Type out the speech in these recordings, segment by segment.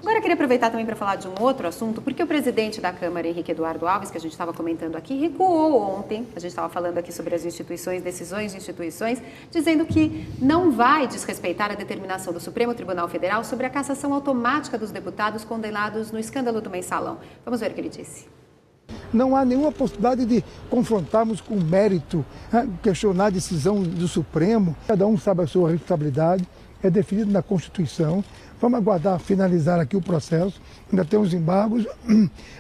Agora eu queria aproveitar também para falar de um outro assunto, porque o presidente da Câmara, Henrique Eduardo Alves, que a gente estava comentando aqui, recuou ontem, a gente estava falando aqui sobre as instituições, decisões de instituições, dizendo que não vai desrespeitar a determinação do Supremo Tribunal Federal sobre a cassação automática dos deputados condenados no escândalo do Mensalão. Vamos ver o que ele disse. Não há nenhuma possibilidade de confrontarmos com mérito, questionar a decisão do Supremo. Cada um sabe a sua responsabilidade, é definido na Constituição. Vamos aguardar finalizar aqui o processo, ainda tem os embargos,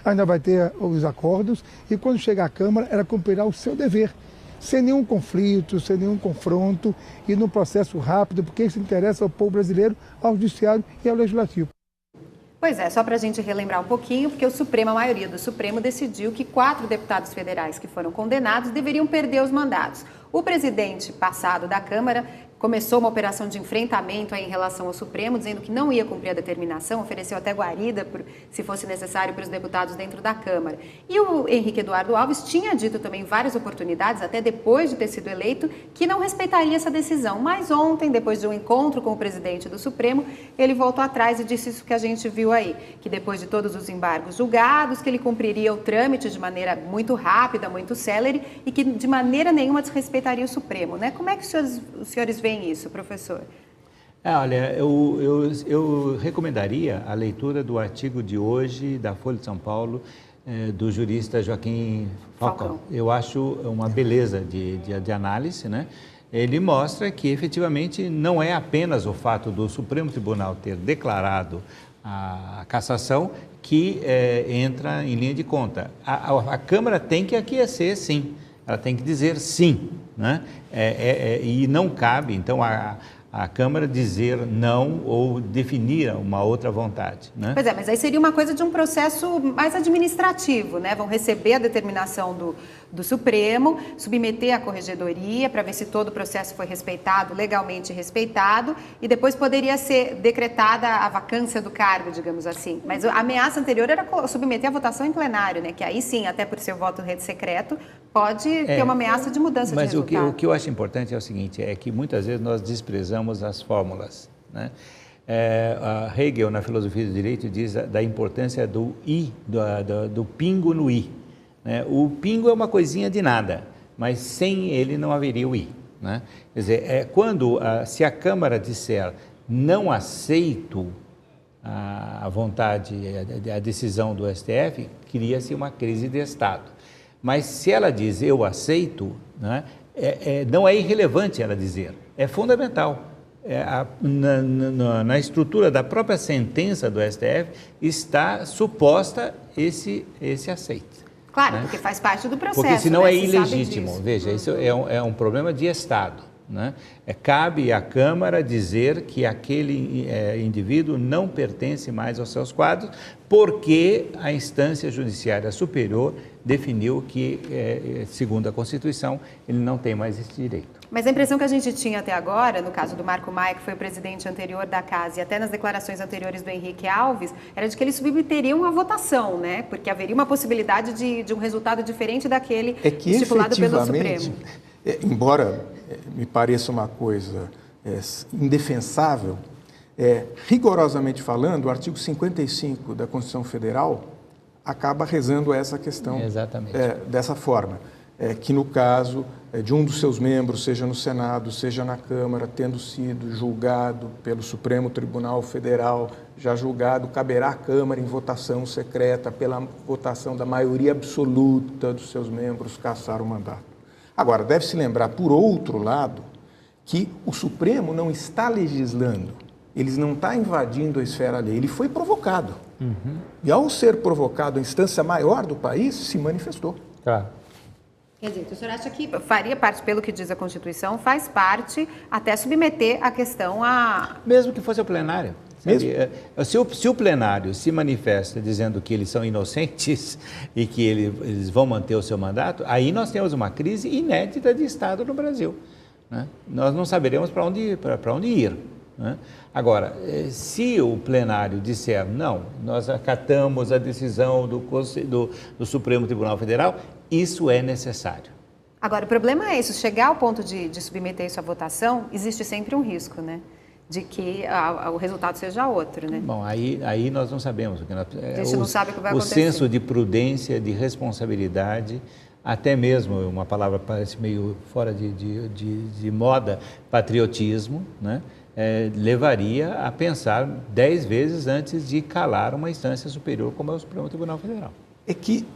ainda vai ter os acordos, e quando chegar à Câmara, ela cumprirá o seu dever, sem nenhum conflito, sem nenhum confronto, e num processo rápido, porque isso interessa ao povo brasileiro, ao Judiciário e ao Legislativo. Pois é, só para a gente relembrar um pouquinho, porque a maioria do Supremo decidiu que 4 deputados federais que foram condenados deveriam perder os mandatos. O presidente passado da Câmara começou uma operação de enfrentamento aí em relação ao Supremo, dizendo que não ia cumprir a determinação, ofereceu até guarida, se fosse necessário, para os deputados dentro da Câmara. E o Henrique Eduardo Alves tinha dito também em várias oportunidades, até depois de ter sido eleito, que não respeitaria essa decisão. Mas ontem, depois de um encontro com o presidente do Supremo, ele voltou atrás e disse isso que a gente viu aí, que depois de todos os embargos julgados, que ele cumpriria o trâmite de maneira muito rápida, muito célere, e que de maneira nenhuma desrespeitaria o Supremo, né? Como é que os senhores veem isso, professor? Olha, eu recomendaria a leitura do artigo de hoje da Folha de São Paulo, do jurista Joaquim Falcão. Eu acho uma beleza de análise, né? Ele mostra que efetivamente não é apenas o fato do Supremo Tribunal ter declarado a cassação que entra em linha de conta. A Câmara tem que aquecer, sim. Ela tem que dizer sim, né? E não cabe, então, a Câmara dizer não ou definir uma outra vontade, né? Pois é, mas aí seria uma coisa de um processo mais administrativo, né? Vão receber a determinação do Supremo, submeter à corregedoria para ver se todo o processo foi respeitado, legalmente respeitado, e depois poderia ser decretada a vacância do cargo, digamos assim. Mas a ameaça anterior era submeter a votação em plenário, né? Que aí sim, até por ser voto secreto, pode ter uma ameaça de mudança de resultado. Mas o que eu acho importante é o seguinte, é que muitas vezes nós desprezamos as fórmulas, né? A Hegel, na filosofia do direito, diz da importância do I, do pingo no I, né? O pingo é uma coisinha de nada, mas sem ele não haveria o I, né? Quer dizer, se a Câmara disser não aceito a vontade, a decisão do STF, cria-se uma crise de Estado. Mas se ela diz eu aceito, né, não é irrelevante ela dizer, é fundamental. Na estrutura da própria sentença do STF está suposta esse aceito. Claro, né? Porque faz parte do processo. Porque senão né? é ilegítimo. Veja, isso é um problema de Estado, né? Cabe à Câmara dizer que aquele indivíduo não pertence mais aos seus quadros, porque a instância judiciária superior definiu que, segundo a Constituição, ele não tem mais esse direito. Mas a impressão que a gente tinha até agora, no caso do Marco Maia, que foi o presidente anterior da Casa, e até nas declarações anteriores do Henrique Alves, era de que eles submeteriam a votação, né? Porque haveria uma possibilidade de um resultado diferente daquele estipulado pelo Supremo. Embora me pareça uma coisa indefensável, rigorosamente falando, o artigo 55 da Constituição Federal acaba rezando essa questão dessa forma. Que no caso de um dos seus membros, seja no Senado, seja na Câmara, tendo sido julgado pelo Supremo Tribunal Federal, já julgado, caberá à Câmara em votação secreta, pela votação da maioria absoluta dos seus membros, cassar o mandato. Agora, deve-se lembrar, por outro lado, que o Supremo não está legislando, ele não está invadindo a esfera alheia, ele foi provocado. E ao ser provocado, a instância maior do país se manifestou. Claro. Quer dizer, o senhor acha que faria parte, pelo que diz a Constituição, faz parte até submeter a questão a... Mesmo que fosse o plenário. Se o plenário se manifesta dizendo que eles são inocentes e que eles vão manter o seu mandato, aí nós temos uma crise inédita de Estado no Brasil, né? Nós não saberemos para onde ir. Né? Agora, se o plenário disser não, nós acatamos a decisão do Supremo Tribunal Federal, isso é necessário. Agora, o problema é isso, chegar ao ponto de submeter isso à votação, existe sempre um risco, né? de que o resultado seja outro, né? Bom, aí nós não sabemos. A gente não sabe o que vai acontecer. O senso de prudência, de responsabilidade, até mesmo, uma palavra parece meio fora de moda, patriotismo, né? Levaria a pensar 10 vezes antes de calar uma instância superior como é o Supremo Tribunal Federal. É que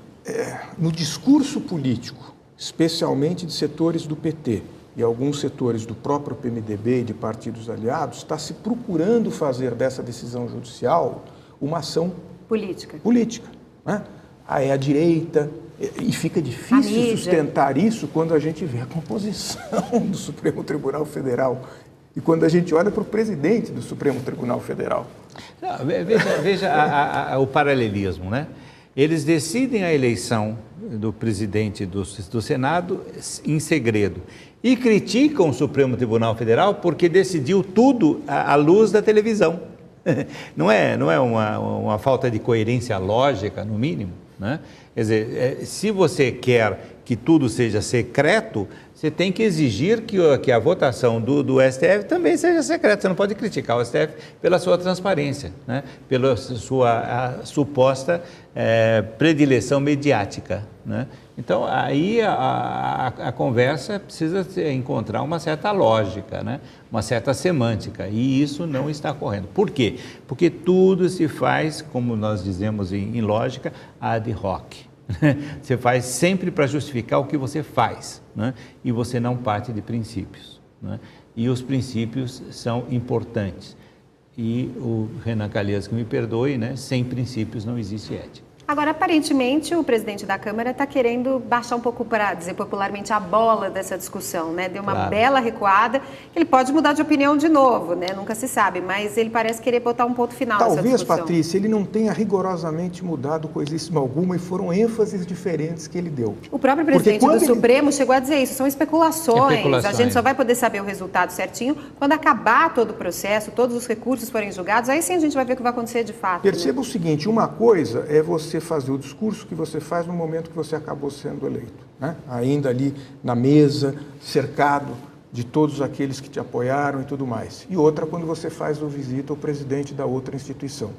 no discurso político, especialmente de setores do PT e alguns setores do próprio PMDB e de partidos aliados, está se procurando fazer dessa decisão judicial uma ação política, né? É a direita, e fica difícil sustentar isso quando a gente vê a composição do Supremo Tribunal Federal e quando a gente olha para o presidente do Supremo Tribunal Federal. Não, veja o paralelismo, né? Eles decidem a eleição do presidente do Senado em segredo e criticam o Supremo Tribunal Federal porque decidiu tudo à luz da televisão. Não é uma falta de coerência lógica, no mínimo, né? Quer dizer, se você quer que tudo seja secreto, você tem que exigir que a votação do STF também seja secreta. Você não pode criticar o STF pela sua transparência, né? Pela sua suposta predileção mediática, né? Então, aí a conversa precisa encontrar uma certa lógica, né? Uma certa semântica, e isso não está ocorrendo. Por quê? Porque tudo se faz, como nós dizemos em lógica, ad hoc. Você faz sempre para justificar o que você faz, né? E você não parte de princípios, né? E os princípios são importantes. E o Renan Calheiros, que me perdoe, né? Sem princípios não existe ética. Agora, aparentemente, o presidente da Câmara está querendo baixar um pouco, para dizer popularmente, a bola dessa discussão, né? Deu uma bela recuada. Ele pode mudar de opinião de novo, né? Nunca se sabe, mas ele parece querer botar um ponto final nessa discussão. Talvez, Patrícia, ele não tenha rigorosamente mudado coisíssima alguma e foram ênfases diferentes que ele deu. O próprio presidente do Supremo chegou a dizer isso, são especulações. A gente só vai poder saber o resultado certinho quando acabar todo o processo, todos os recursos forem julgados, aí sim a gente vai ver o que vai acontecer de fato. Perceba o seguinte, uma coisa é você fazer o discurso que você faz no momento que você acabou sendo eleito, né? Ainda ali na mesa, cercado de todos aqueles que te apoiaram e tudo mais. E outra quando você faz a visita ao presidente da outra instituição.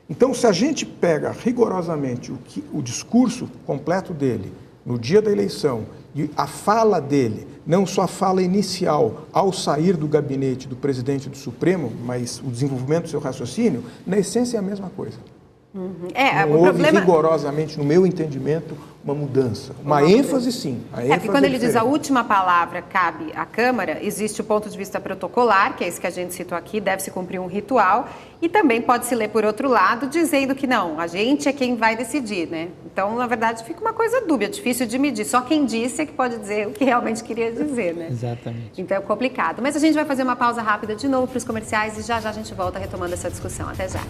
Então, se a gente pega rigorosamente o discurso completo dele no dia da eleição e a fala dele, não só a fala inicial ao sair do gabinete do presidente do Supremo, mas o desenvolvimento do seu raciocínio, na essência é a mesma coisa. Não houve rigorosamente, no meu entendimento, uma mudança. Uma ênfase, sim. Porque quando ele diz a última palavra cabe à Câmara, existe o ponto de vista protocolar, que é isso que a gente citou aqui, deve-se cumprir um ritual, e também pode-se ler por outro lado, dizendo que não, a gente é quem vai decidir, né? Então, na verdade, fica uma coisa dúbia, difícil de medir. Só quem disse é que pode dizer o que realmente queria dizer, né? Exatamente. Então é complicado. Mas a gente vai fazer uma pausa rápida de novo para os comerciais e já a gente volta retomando essa discussão. Até já.